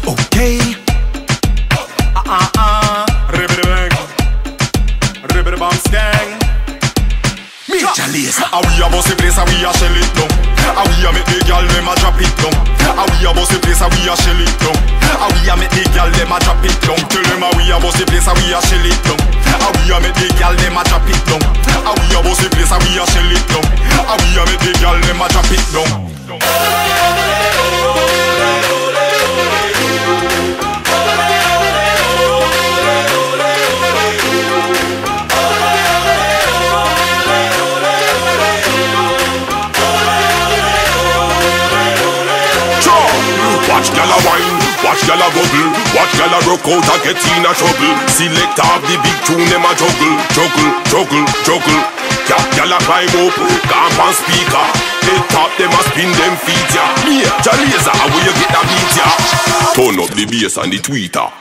Okay. Ribbity bang, ribbity bang skang. Major Lazer. We a bossy place and we a shell it down. We a make the girl them a drop it down. We a bossy place and we a shell it down. We a make the girl them a drop it down. Tell them we a bossy place and we a shell it down. We a make the girl them a drop it down. We a bossy place and we a shell it down. We a make the girl them a drop it down. Watch gyal a wine, watch gyal a bubble, watch gyal a rock out and get in a trouble. Select off the big tune, them a juggle, juggle, juggle, juggle. Gyal a climb up, camp and speaker. Head top, them a spin them feet, yeah. Major Lazer, where you get that beat, yeah. Turn up the bass and the tweeter.